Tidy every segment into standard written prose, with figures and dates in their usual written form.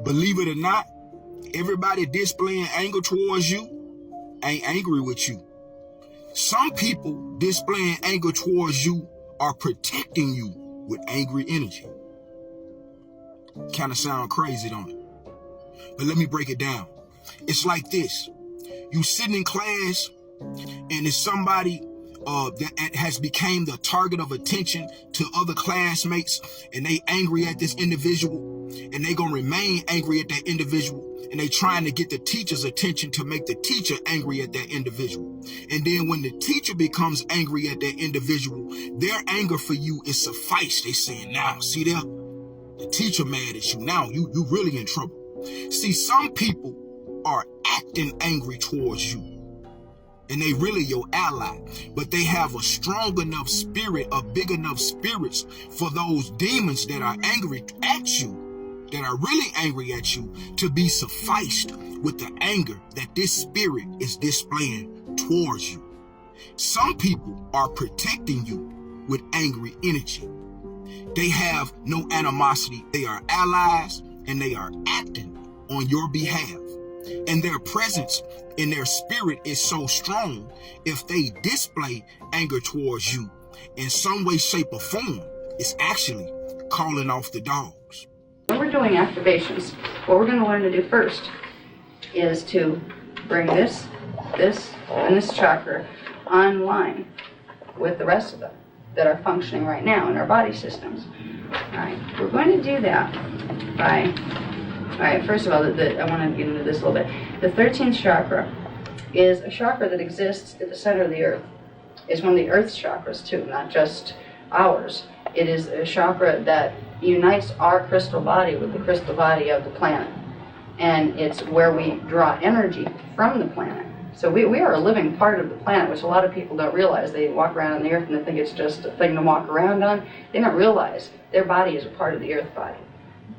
believe it or not, everybody displaying anger towards you ain't angry with you. Some people displaying anger towards you are protecting you with angry energy. Kind of sound crazy, don't it? But let me break it down. It's like this. You sitting in class and it's somebody that has become the target of attention to other classmates, and they angry at this individual, and they gonna remain angry at that individual, and they trying to get the teacher's attention to make the teacher angry at that individual. And then when the teacher becomes angry at that individual, their anger for you is suffice. They saying, now, see there? The teacher mad at you. Now you really in trouble. See, some people are acting angry towards you, and they really your ally, but they have a strong enough spirit, a big enough spirits for those demons that are angry at you, that are really angry at you, to be sufficed with the anger that this spirit is displaying towards you. Some people are protecting you with angry energy. They have no animosity. They are allies, and they are acting on your behalf. And their presence in their spirit is so strong, if they display anger towards you in some way, shape, or form, it's actually calling off the dogs. When we're doing activations, what we're going to learn to do first is to bring this, and this chakra online with the rest of them that are functioning right now in our body systems. All right, we're going to do that by, all right, first of all, I want to get into this a little bit. The 13th chakra is a chakra that exists at the center of the earth. It's one of the earth's chakras too, not just ours. It is a chakra that unites our crystal body with the crystal body of the planet. And it's where we draw energy from the planet. So we are a living part of the planet, which a lot of people don't realize. They walk around on the earth and they think it's just a thing to walk around on. They don't realize their body is a part of the earth body.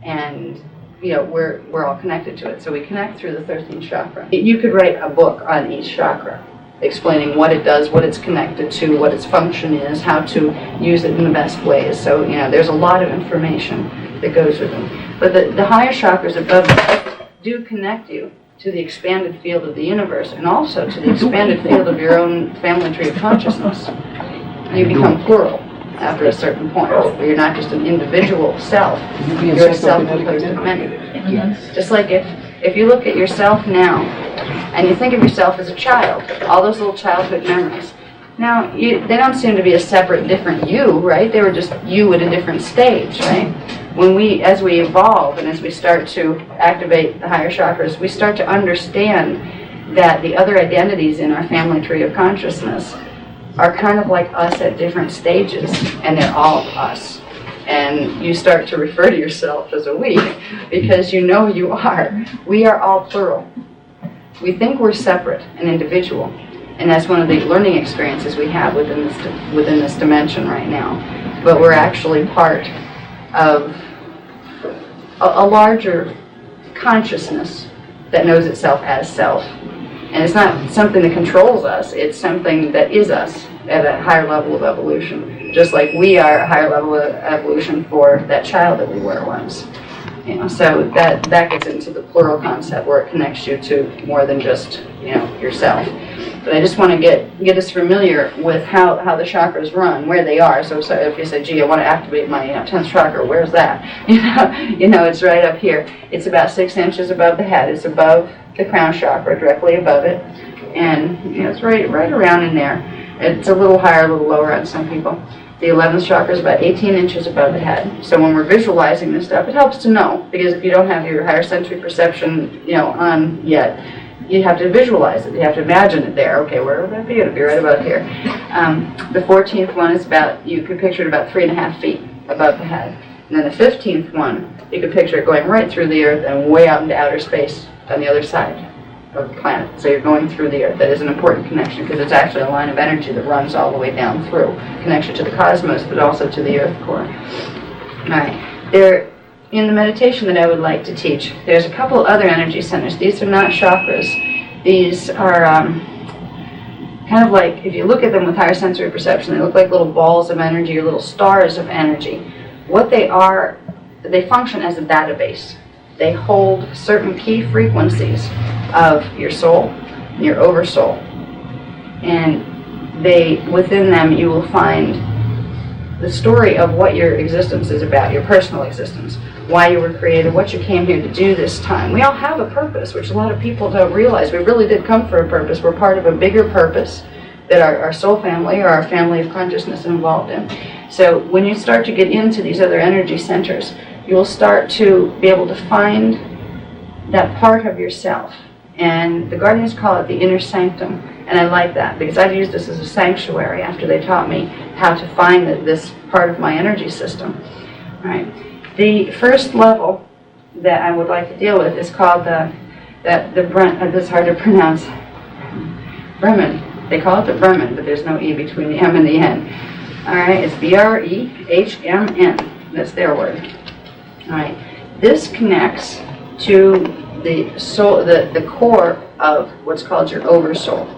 And you know, we're all connected to it. So we connect through the 13th chakra. You could write a book on each chakra, explaining what it does, what it's connected to, what its function is, how to use it in the best ways. So, you know, there's a lot of information that goes with them. But the higher chakras above them do connect you to the expanded field of the universe, and also to the expanded field of your own family tree of consciousness. And you become plural after a certain point, where you're not just an individual self, you're a self composed of many. Just like if you look at yourself now, and you think of yourself as a child, all those little childhood memories, now they don't seem to be a separate, different you, right? They were just you at a different stage, right? As we evolve and as we start to activate the higher chakras, we start to understand that the other identities in our family tree of consciousness are kind of like us at different stages, and they're all us. And you start to refer to yourself as a we, because you know you are. We are all plural. We think we're separate and individual, and that's one of the learning experiences we have within this dimension right now. But we're actually part of a larger consciousness that knows itself as self. And it's not something that controls us, it's something that is us at a higher level of evolution. Just like we are a higher level of evolution for that child that we were once. You know, so that gets into the plural concept, where it connects you to more than just, you know, yourself. But I just want to get us familiar with how the chakras run, where they are. So if you say, gee, I want to activate my 10th chakra, where's that? You know, it's right up here. It's about 6 inches above the head. It's above the crown chakra, directly above it. And you know, it's right around in there. It's a little higher, a little lower on some people. The 11th chakra is about 18 inches above the head. So when we're visualizing this stuff, it helps to know, because if you don't have your higher sensory perception, you know, on yet, you have to visualize it. You have to imagine it there. Okay, where would that be? It'll be right about here. The 14th one is about, you could picture it about 3.5 feet above the head. And then the 15th one, you could picture it going right through the earth and way out into outer space on the other side of the planet. So you're going through the earth. That is an important connection, because it's actually a line of energy that runs all the way down through. Connection to the cosmos, but also to the earth core. All right. In the meditation that I would like to teach, there's a couple other energy centers. These are not chakras. These are kind of like, if you look at them with higher sensory perception, they look like little balls of energy or little stars of energy. What they are, they function as a database. they hold certain key frequencies of your soul and your oversoul. And within them you will find the story of what your existence is about, your personal existence, why you were created, what you came here to do this time. We all have a purpose, which a lot of people don't realize. We really did come for a purpose. We're part of a bigger purpose that our soul family or our family of consciousness is involved in. So when you start to get into these other energy centers, you'll start to be able to find that part of yourself. And the Guardians call it the inner sanctum. And I like that because I've used this as a sanctuary after they taught me how to find this part of my energy system. All right. The first level that I would like to deal with is called that's hard to pronounce, Bremen. They call it the Bremen, but there's no E between the M and the N. All right, it's B-R-E-H-M-N. That's their word. All right. This connects to the soul, the core of what's called your oversoul.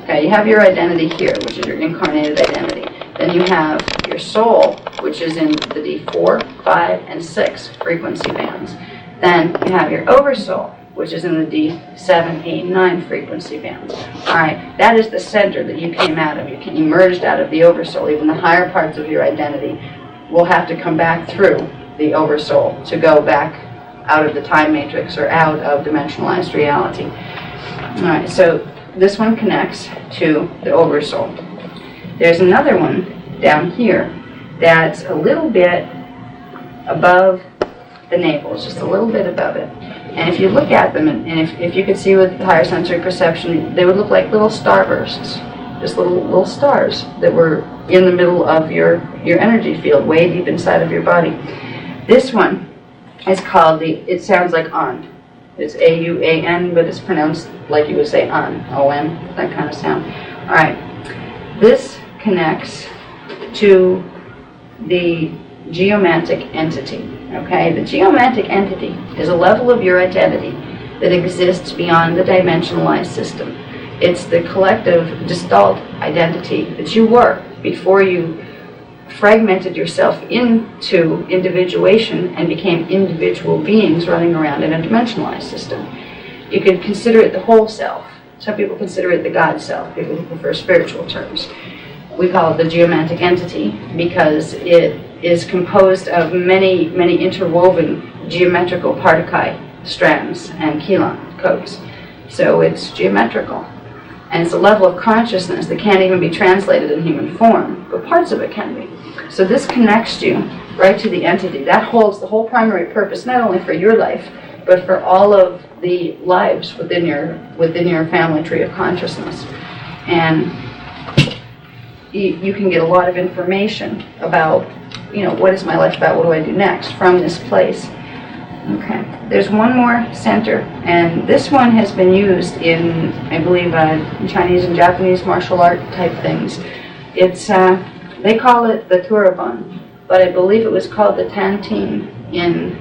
Okay, you have your identity here, which is your incarnated identity. Then you have your soul, which is in the D4, 5, and 6 frequency bands. Then you have your oversoul, which is in the D7, 8, 9 frequency bands. All right, that is the center that you came out of. You emerged out of the oversoul. Even the higher parts of your identity will have to come back through the oversoul to go back out of the time matrix or out of dimensionalized reality. All right, so this one connects to the oversoul. There's another one down here that's a little bit above the navel, it's just a little bit above it. And if you look at them, and if you could see with higher sensory perception, they would look like little starbursts, just little stars that were in the middle of your energy field, way deep inside of your body. This one is called it sounds like on. It's A-U-A-N, but it's pronounced like you would say on, O-N, that kind of sound. All right. This connects to the geomantic entity. Okay, the geomantic entity is a level of your identity that exists beyond the dimensionalized system. It's the collective gestalt identity that you were before you fragmented yourself into individuation and became individual beings running around in a dimensionalized system. You could consider it the whole self. Some people consider it the God self, people who prefer spiritual terms. We call it the geomantic entity because it is composed of many, many interwoven geometrical particle strands and Keelan codes. So it's geometrical. And it's a level of consciousness that can't even be translated in human form, but parts of it can be. So this connects you right to the entity. That holds the whole primary purpose, not only for your life, but for all of the lives within your family tree of consciousness. And you can get a lot of information about, what is my life about, what do I do next from this place. Okay, there's one more center, and this one has been used in, I believe, Chinese and Japanese martial art type things. It's, they call it the Turabon, but I believe it was called the Tantin in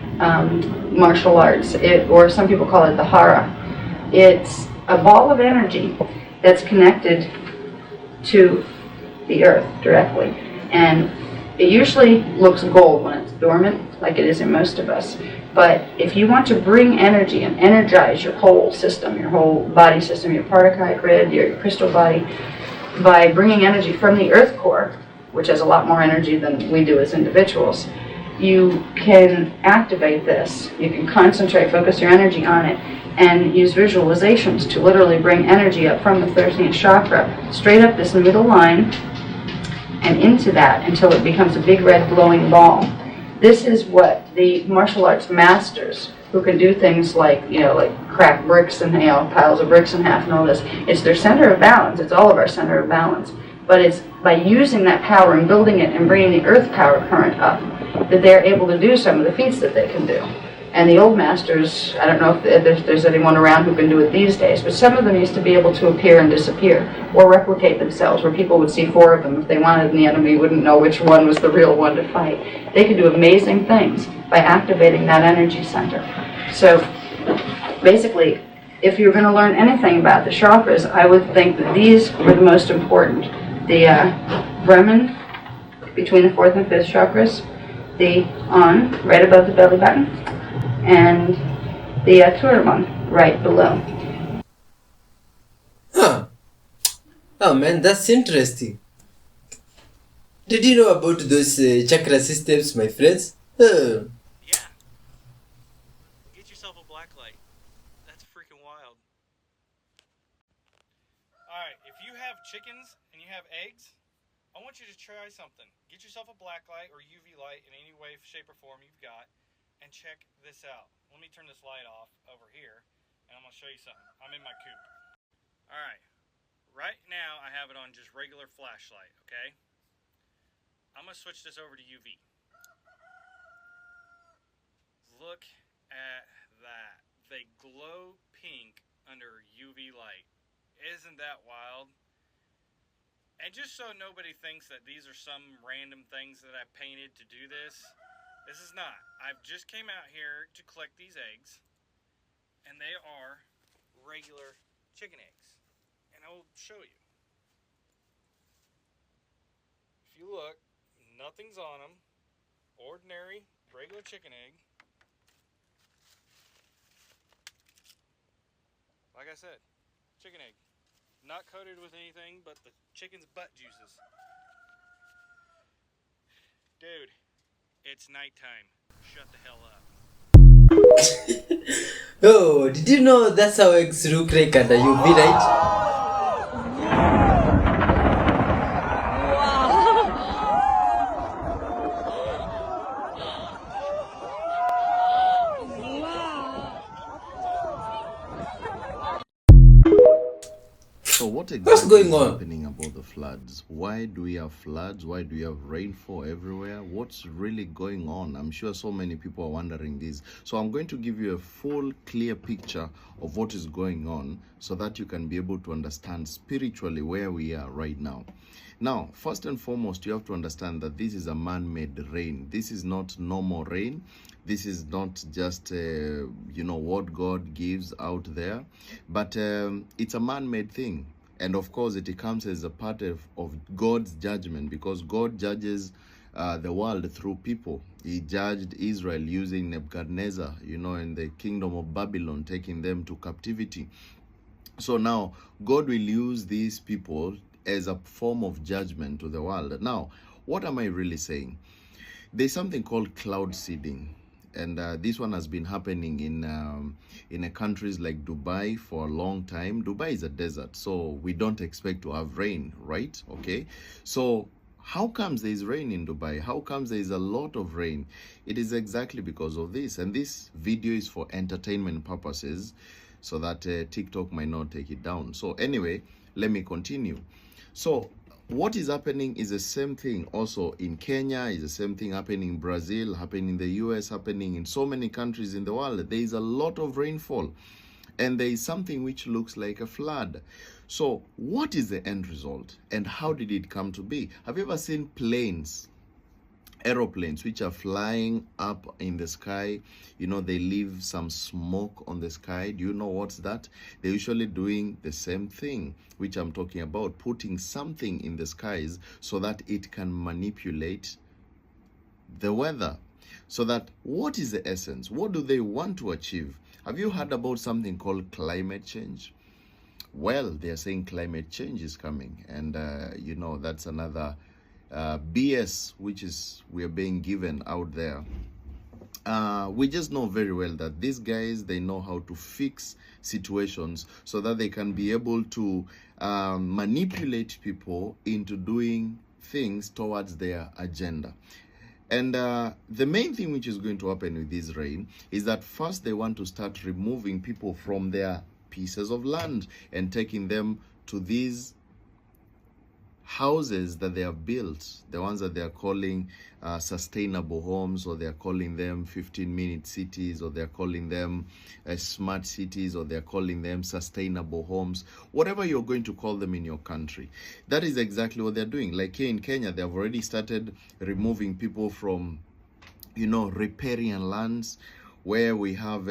martial arts, or some people call it the Hara. It's a ball of energy that's connected to the earth directly, and it usually looks gold when it's dormant, like it is in most of us. But if you want to bring energy and energize your whole system, your whole body system, your particle grid, your crystal body, by bringing energy from the earth core, which has a lot more energy than we do as individuals, you can activate this. You can concentrate, focus your energy on it, and use visualizations to literally bring energy up from the 13th chakra, straight up this middle line, and into that until it becomes a big red glowing ball. This is what the martial arts masters, who can do things like crack bricks and piles of bricks in half and all this, it's their center of balance. It's all of our center of balance. But it's by using that power and building it and bringing the earth power current up that they're able to do some of the feats that they can do. And the old masters, I don't know if there's anyone around who can do it these days, but some of them used to be able to appear and disappear, or replicate themselves, where people would see four of them if they wanted, and the enemy wouldn't know which one was the real one to fight. They could do amazing things by activating that energy center. So basically, if you're going to learn anything about the chakras, I would think that these were the most important. The Brahman, between the 4th and 5th chakras, the On, right above the belly button, and the tour one right below. Huh. Oh man, that's interesting. Did you know about those chakra systems, my friends? Yeah. Get yourself a black light. That's freaking wild. Alright, if you have chickens and you have eggs, I want you to try something. Get yourself a black light or UV light in any way, shape, or form you've got, and check this out. Let me turn this light off over here, and I'm going to show you something. I'm in my coop. Alright, right now I have it on just regular flashlight, okay? I'm going to switch this over to UV. Look at that. They glow pink under UV light. Isn't that wild? And just so nobody thinks that these are some random things that I painted to do this, this is not. I've just came out here to collect these eggs, and they are regular chicken eggs. And I will show you. If you look, nothing's on them. Ordinary, regular chicken egg. Like I said, chicken egg. Not coated with anything but the chicken's butt juices. Dude, it's nighttime. Shut the hell up. Oh, did you know that's how eggs look like under UV light? So what What's exactly going is on? happening about the floods? Why do we have floods? Why do we have rainfall everywhere? What's really going on? I'm sure so many people are wondering this. So I'm going to give you a full, clear picture of what is going on so that you can be able to understand spiritually where we are right now. Now, first and foremost, you have to understand that this is a man-made rain. This is not normal rain. This is not just, what God gives out there, but it's a man-made thing. And of course, it comes as a part of God's judgment, because God judges the world through people. He judged Israel using Nebuchadnezzar, in the kingdom of Babylon, taking them to captivity. So now, God will use these people as a form of judgment to the world. Now, what am I really saying? There's something called cloud seeding. And this one has been happening in countries like Dubai for a long time. Dubai is a desert, so we don't expect to have rain, right? Okay, so how comes there is rain in Dubai? How comes there is a lot of rain? It is exactly because of this. And this video is for entertainment purposes, so that TikTok might not take it down. So anyway, let me continue. So what is happening is the same thing also in Kenya, is the same thing happening in Brazil, happening in the US, happening in so many countries in the world. There is a lot of rainfall, and there is something which looks like a flood. So what is the end result, and how did it come to be? Have you ever seen planes, aeroplanes which are flying up in the sky? They leave some smoke on the sky. Do you know what's that? They're usually doing the same thing which I'm talking about, putting something in the skies so that it can manipulate the weather. So that, what is the essence? What do they want to achieve? Have you heard about something called climate change? Well, they're saying climate change is coming, and that's another BS which is we're being given out there. We just know very well that these guys, they know how to fix situations so that they can be able to manipulate people into doing things towards their agenda. And the main thing which is going to happen with this rain is that first they want to start removing people from their pieces of land and taking them to these houses that they have built, the ones that they are calling sustainable homes, or they are calling them 15-minute cities, or they are calling them smart cities, or they are calling them sustainable homes, whatever you're going to call them in your country. That is exactly what they're doing. Like here in Kenya, they have already started removing people from, riparian lands, where we have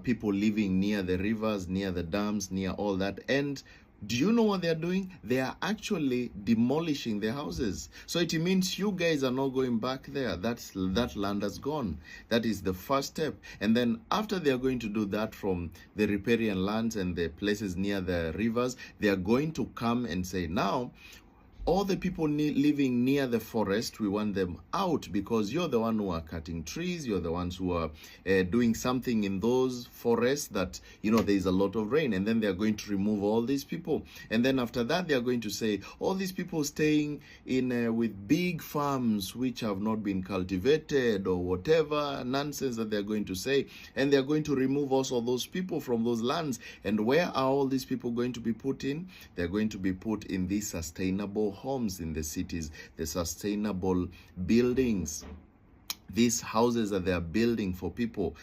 people living near the rivers, near the dams, near all that. And Do you know what they are doing? They are actually demolishing their houses. So it means you guys are not going back there. That land has gone. That is the first step. And then after they are going to do that from the riparian lands and the places near the rivers, they are going to come and say, now, all the people living near the forest, we want them out, because you're the one who are cutting trees. You're the ones who are doing something in those forests that, you know, there is a lot of rain. And then they're going to remove all these people. And then after that, they're going to say, all these people staying in with big farms which have not been cultivated, or whatever nonsense that they're going to say. And they're going to remove also those people from those lands. And where are all these people going to be put in? They're going to be put in these sustainable homes in the cities, the sustainable buildings, these houses that they are building for people,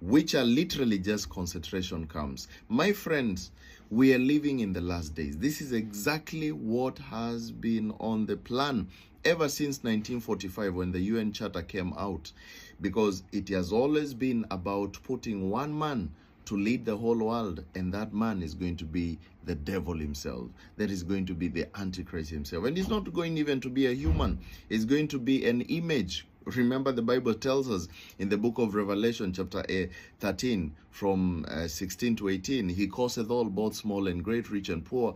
which are literally just concentration camps. My friends, we are living in the last days. This is exactly what has been on the plan ever since 1945, when the UN Charter came out, because it has always been about putting one man to lead the whole world, and that man is going to be the devil himself. That is going to be the Antichrist himself. And he's not going even to be a human. It's going to be an image. Remember, the Bible tells us in the book of Revelation, chapter 13, from 16 to 18, he causeth all, both small and great, rich and poor,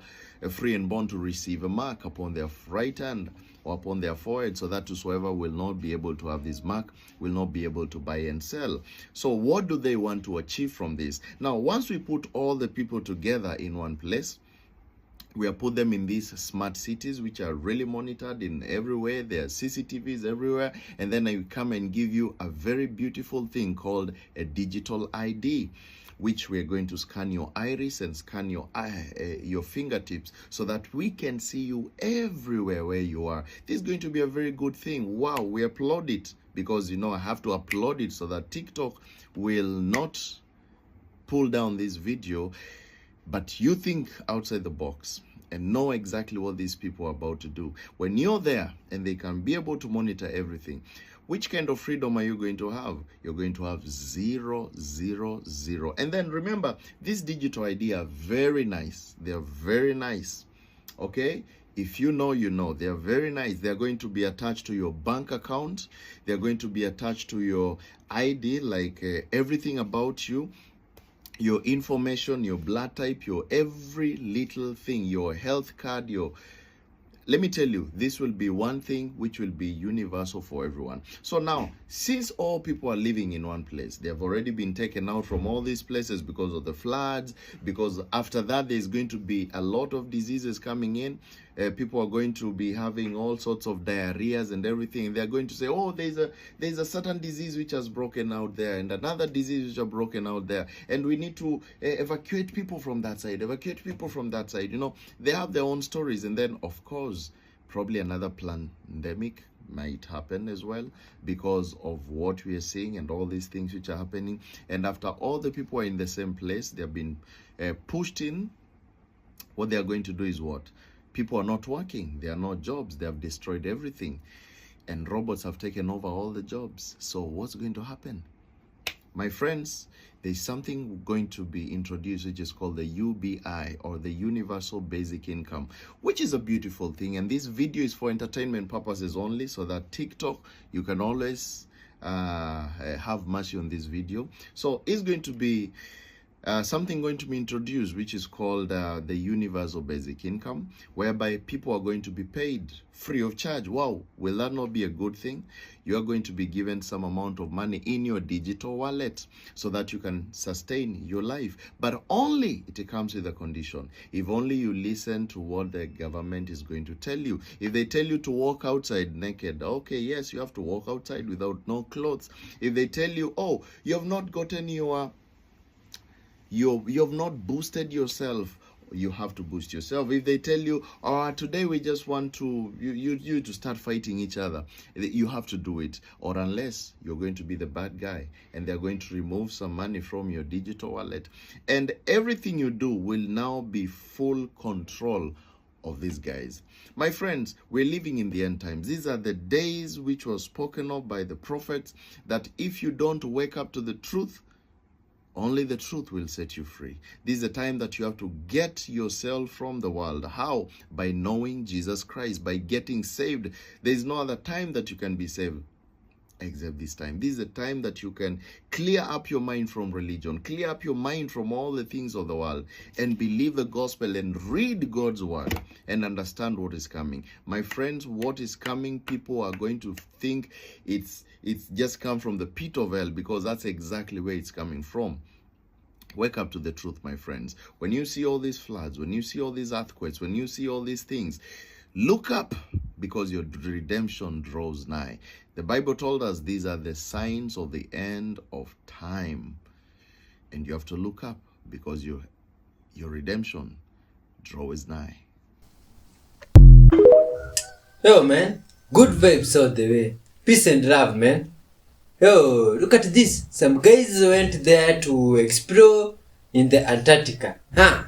free and bond, to receive a mark upon their right hand or upon their forehead, so that whosoever will not be able to have this mark will not be able to buy and sell. So what do they want to achieve from this? Now, once we put all the people together in one place, we have put them in these smart cities, which are really monitored in everywhere. There are CCTVs everywhere. And then I come and give you a very beautiful thing called a digital ID, which we're going to scan your iris and scan your fingertips, so that we can see you everywhere where you are. This is going to be a very good thing. Wow, we applaud it, because, you know, I have to applaud it so that TikTok will not pull down this video. But you think outside the box and know exactly what these people are about to do. When you're there and they can be able to monitor everything, which kind of freedom are you going to have? You're going to have 0, 0, 0. And then remember, these digital ID are very nice. They're very nice. Okay? If you know, you know. They're very nice. They're going to be attached to your bank account. They're going to be attached to your ID, like everything about you. Your information, your blood type, your every little thing, your health card, your... Let me tell you, this will be one thing which will be universal for everyone. So now, since all people are living in one place, they have already been taken out from all these places because of the floods, because after that there's going to be a lot of diseases coming in. People are going to be having all sorts of diarrheas and everything. They're going to say, oh, there's a certain disease which has broken out there, and another disease which has broken out there, and we need to evacuate people from that side, evacuate people from that side. You know, they have their own stories. And then, of course, probably another pandemic might happen as well, because of what we are seeing and all these things which are happening. And after all the people are in the same place, they've been pushed in. What they are going to do is what? People are not working. There are no jobs. They have destroyed everything. And robots have taken over all the jobs. So what's going to happen? My friends, there's something going to be introduced which is called the UBI, or the Universal Basic Income, which is a beautiful thing. And this video is for entertainment purposes only, so that TikTok, you can always have mercy on this video. So it's going to be something going to be introduced, which is called the Universal Basic Income, whereby people are going to be paid free of charge. Wow, will that not be a good thing? You are going to be given some amount of money in your digital wallet so that you can sustain your life. But only it comes with a condition. If only you listen to what the government is going to tell you. If they tell you to walk outside naked, okay, yes, you have to walk outside without no clothes. If they tell you, oh, you have not gotten your... You have not boosted yourself, you have to boost yourself. If they tell you, oh, today we just want to you to start fighting each other, you have to do it. Or unless you're going to be the bad guy and they're going to remove some money from your digital wallet, and everything you do will now be full control of these guys. My friends, we're living in the end times. These are the days which were spoken of by the prophets, that if you don't wake up to the truth Only the truth will set you free. This is the time that you have to get yourself from the world. How? By knowing Jesus Christ, by getting saved. There is no other time that you can be saved except this time. This is the time that you can clear up your mind from religion, clear up your mind from all the things of the world, and believe the gospel and read God's word and understand what is coming. My friends, what is coming, people are going to think it's just come from the pit of hell, because that's exactly where it's coming from. Wake up to the truth, my friends. When you see all these floods, when you see all these earthquakes, when you see all these things, look up, because your redemption draws nigh. The Bible told us these are the signs of the end of time. And you have to look up, because your redemption draws nigh. Yo, man. Good vibes all the way. Peace and love, man. Yo, look at this. Some guys went there to explore in the Antarctica. Huh?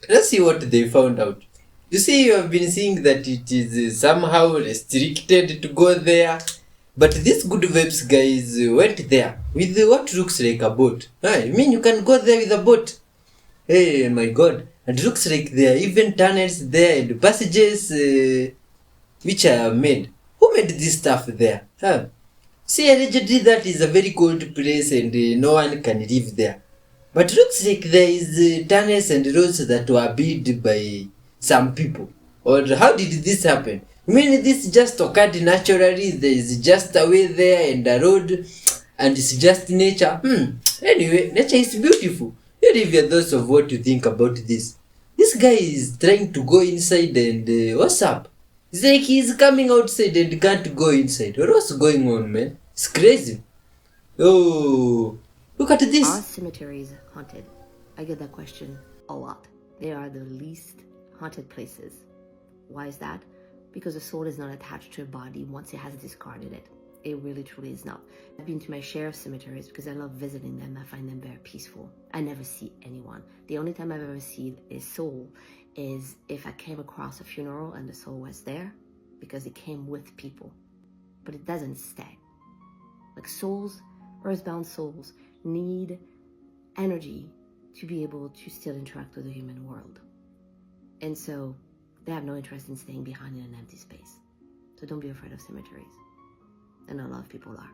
Let's see what they found out. You see, you have been seeing that it is somehow restricted to go there. But these good vibes guys went there with what looks like a boat. I mean, you can go there with a boat. Hey, my God. And it looks like there are even tunnels there and passages which are made. Who made this stuff there? Huh? See, allegedly that is a very cold place and no one can live there. But looks like there is tunnels and roads that were built by some people. Or how did this happen? I mean, this just occurred naturally. There is just a way there and a road, and it's just nature. Anyway, nature is beautiful. You leave your thoughts of what you think about this. This guy is trying to go inside and what's up? It's like he's coming outside and can't go inside. What's going on, man? It's crazy. Oh, look at this. Are cemeteries haunted? I get that question a lot. They are the least haunted places. Why is that? Because the soul is not attached to a body once it has discarded it. It really truly is not. I've been to my share of cemeteries because I love visiting them. I find them very peaceful. I never see anyone. The only time I've ever seen a soul is if I came across a funeral and the soul was there, because it came with people. But it doesn't stay. Like souls, earthbound souls, need energy to be able to still interact with the human world. And so they have no interest in staying behind in an empty space. So don't be afraid of cemeteries. And a lot of people are.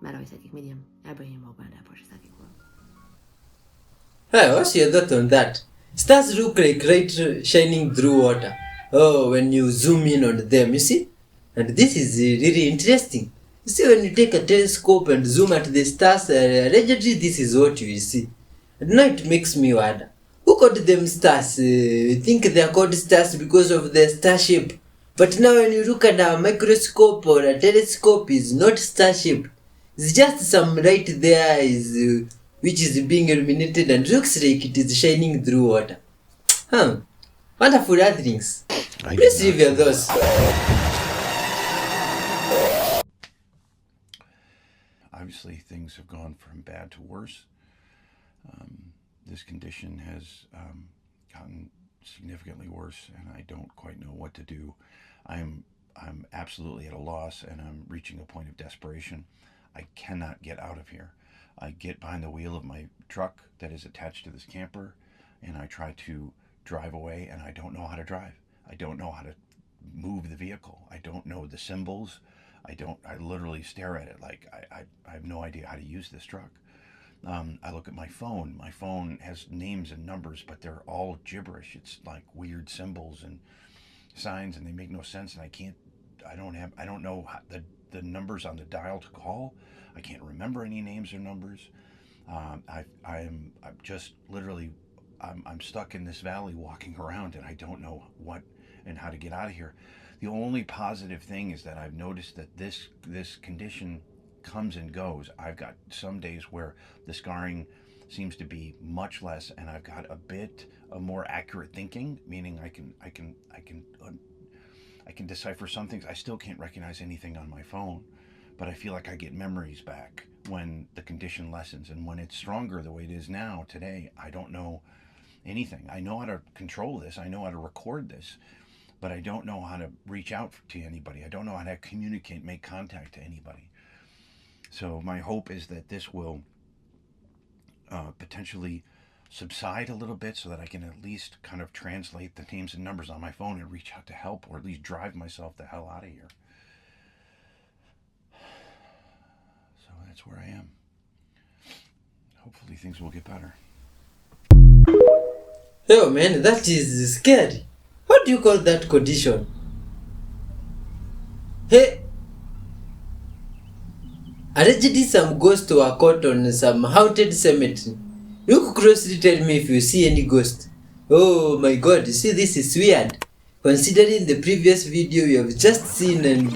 Madawi Psychic Medium, Abraham Oganda, Porsche Psychic World. Hey, what's your thought on that? Stars look like light shining through water. Oh, when you zoom in on them, you see? And this is really interesting. You see, when you take a telescope and zoom at the stars, allegedly this is what you will see. And now it makes me wonder. Who called them stars? Think they are called stars because of their star shape. But now when you look at a microscope or a telescope, it's not star shaped. It's just some light there which is being illuminated and looks like it is shining through water. Wonderful earthlings. Please leave your thoughts. Obviously, things have gone from bad to worse. This condition has gotten significantly worse, and I don't quite know what to do. I'm absolutely at a loss, and I'm reaching a point of desperation. I cannot get out of here. I get behind the wheel of my truck that is attached to this camper, and I try to drive away, and I don't know how to drive. I don't know how to move the vehicle. I don't know the symbols. I literally stare at it like I have no idea how to use this truck. I look at my phone. My phone has names and numbers, but they're all gibberish. It's like weird symbols and signs, and they make no sense. And I don't know how, the numbers on the dial to call. I can't remember any names or numbers. I'm just literally, I'm stuck in this valley walking around, and I don't know what and how to get out of here. The only positive thing is that I've noticed that this condition comes and goes. I've got some days where the scarring seems to be much less, and I've got a bit of more accurate thinking, meaning I can decipher some things. I still can't recognize anything on my phone, but I feel like I get memories back when the condition lessens. And when it's stronger the way it is now today, I don't know anything. I know how to control this. I know how to record this, but I don't know how to reach out to anybody. I don't know how to communicate, make contact to anybody. So my hope is that this will potentially subside a little bit so that I can at least kind of translate the names and numbers on my phone and reach out to help, or at least drive myself the hell out of here. So that's where I am. Hopefully things will get better. Yo man, that is scary. What do you call that condition? Hey, allegedly some ghosts were caught on some haunted cemetery. Look closely, tell me if you see any ghost. Oh my god, you see, this is weird. Considering the previous video you have just seen, and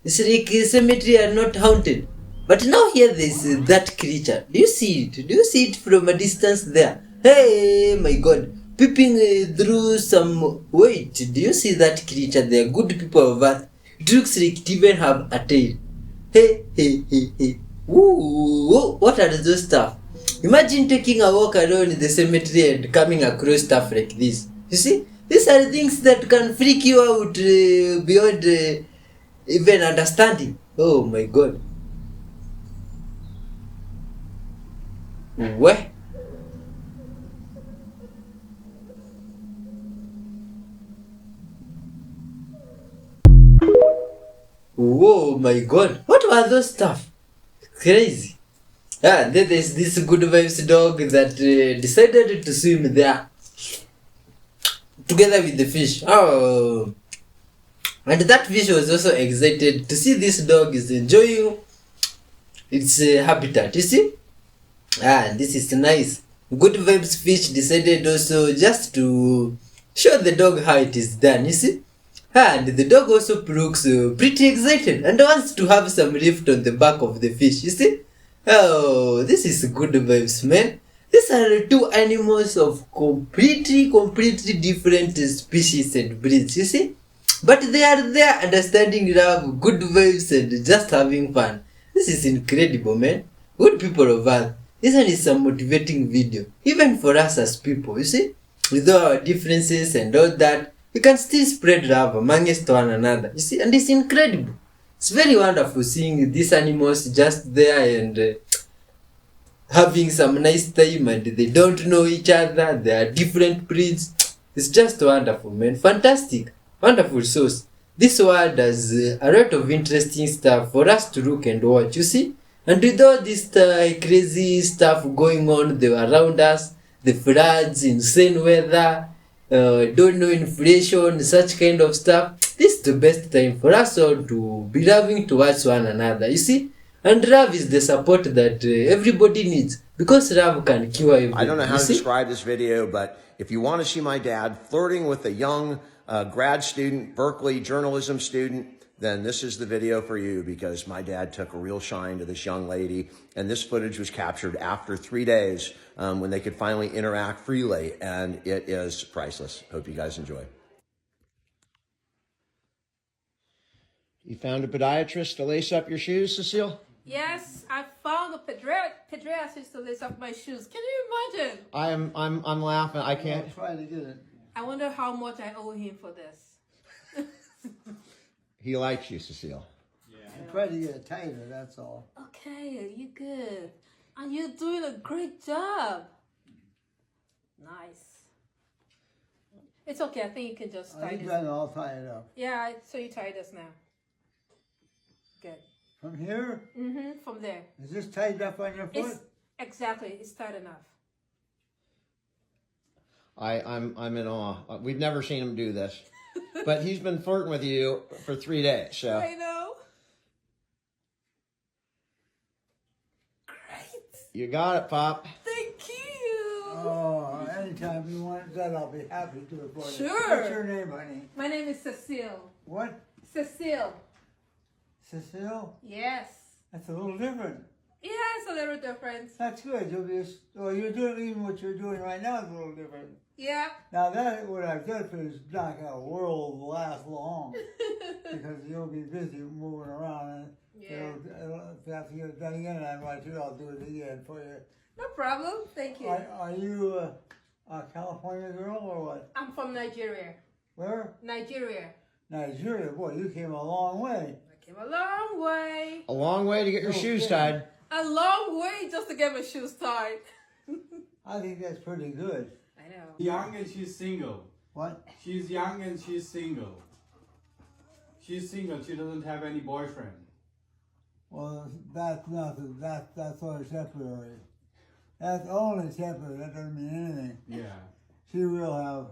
this cemetery are not haunted. But now here there is that creature. Do you see it? Do you see it from a distance there? Hey, my god. Peeping through some... Wait, do you see that creature there? Good people of Earth. It looks like it even have a tail. Hey, hey, hey, hey. Woo, what are those stuff? Imagine taking a walk alone in the cemetery and coming across stuff like this. You see? These are things that can freak you out beyond even understanding. Oh my god. What? Whoa, my god. What were those stuff? Crazy. Then there's this good vibes dog that decided to swim there together with the fish. Oh. And that fish was also excited to see this dog is enjoying its habitat. You see? This is nice. Good vibes fish decided also just to show the dog how it is done. You see? And the dog also looks pretty excited and wants to have some lift on the back of the fish. You see? Oh, this is good vibes, man. These are two animals of completely different species and breeds, you see? But they are there understanding love, good vibes, and just having fun. This is incredible, man. Good people of Earth. This one is a motivating video, even for us as people, you see? With all our differences and all that, we can still spread love amongst one another, you see? And it's incredible. It's very wonderful seeing these animals just there and having some nice time, and they don't know each other. They are different breeds. It's just wonderful, man. Fantastic. Wonderful source. This world has a lot of interesting stuff for us to look and watch, you see? And with all this crazy stuff going on around us, the floods, insane weather, don't know inflation, such kind of stuff, this is the best time for us all to be loving towards one another, you see? And love is the support that everybody needs, because love can cure everything. I don't know how to describe this video, but if you want to see my dad flirting with a young grad student, Berkeley journalism student, then this is the video for you, because my dad took a real shine to this young lady, and this footage was captured after 3 days when they could finally interact freely, and it is priceless. Hope you guys enjoy. You found a podiatrist to lace up your shoes, Cecile? Yes, I found a pediatrist to lace up my shoes. Can you imagine? I'm laughing. I can't. I'm trying to get it. I wonder how much I owe him for this. He likes you, Cecile. Yeah. I'm trying to get it tighter, that's all. Okay, you're good. And you're doing a great job. Nice. It's okay, I think you can just tie You've this. got it all tied up. Yeah, so you tie this now. Good. From here? Mm-hmm, from there. Is this tied up on your foot? Exactly, it's tight enough. I'm in awe. We've never seen him do this. But he's been flirting with you for 3 days, so. I know. Great. You got it, Pop. Thank you. Oh, anytime you want that, I'll be happy to do it for you. Sure. What's your name, honey? My name is Cecile. What? Cecile. Cecile? Yes. That's a little different. Yeah, it's a little different. That's good. You're doing even what you're doing right now is a little different. Yeah. Now that what I've done for is not gonna world last long because you'll be busy moving around and Yeah. it'll have to get it done again. And I might I'll do it again for you. No problem. Thank you. Are you a California girl or what? I'm from Nigeria. Where? Nigeria. Nigeria. Boy, you came a long way. I came a long way. A long way to get your shoes tied. A long way just to get my shoes tied. I think that's pretty good. I know. Young and she's single. What? She's young and she's single. She's single. She doesn't have any boyfriend. Well, that's nothing. That's only temporary. That's only temporary. That doesn't mean anything. Yeah. She will have.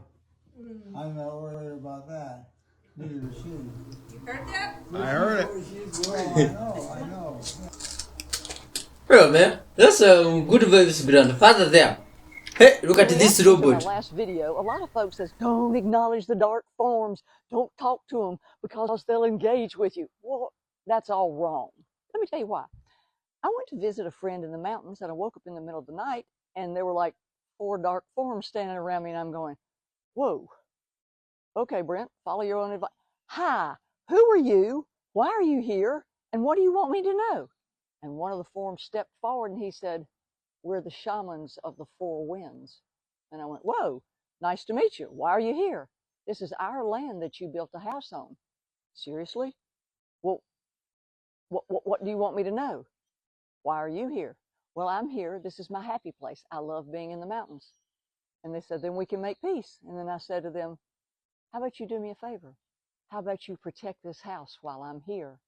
I'm not worried about that. Neither is she. You heard that? I heard it. Well, I know. Bro, man, that's some good vibes, grandfather there. Hey, look at this In robot. our last video, a lot of folks says, don't acknowledge the dark forms. Don't talk to them because they'll engage with you. Well, that's all wrong. Let me tell you why. I went to visit a friend in the mountains and I woke up in the middle of the night and there were like 4 dark forms standing around me and I'm going, whoa. Okay, Brent, follow your own advice. Hi, who are you? Why are you here? And what do you want me to know? And one of the forms stepped forward and he said, we're the shamans of the 4 winds. And I went, whoa, nice to meet you. Why are you here? This is our land that you built a house on. Seriously? Well, what do you want me to know? Why are you here? Well, I'm here. This is my happy place. I love being in the mountains. And they said, then we can make peace. And then I said to them, how about you do me a favor? How about you protect this house while I'm here?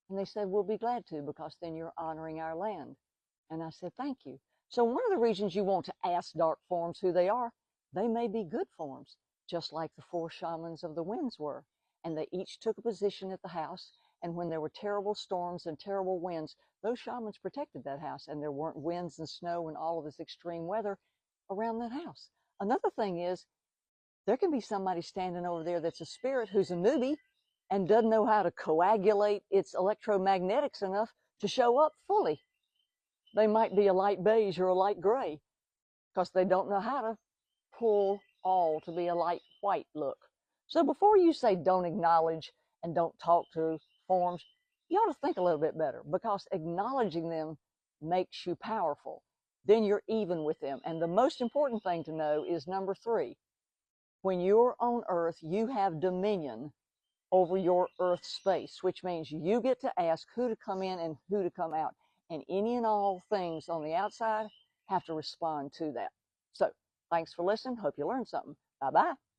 And they said, we'll be glad to, because then you're honoring our land. And I said, thank you. So one of the reasons you want to ask dark forms who they are, they may be good forms, just like the 4 shamans of the winds were. And they each took a position at the house. And when there were terrible storms and terrible winds, those shamans protected that house. And there weren't winds and snow and all of this extreme weather around that house. Another thing is, there can be somebody standing over there that's a spirit who's a newbie and doesn't know how to coagulate its electromagnetics enough to show up fully. They might be a light beige or a light gray because they don't know how to pull all to be a light white look. So before you say don't acknowledge and don't talk to forms, you ought to think a little bit better, because acknowledging them makes you powerful. Then you're even with them. And the most important thing to know is number 3. When you're on Earth, you have dominion over your Earth space, which means you get to ask who to come in and who to come out. And any and all things on the outside have to respond to that. So thanks for listening. Hope you learned something. Bye-bye.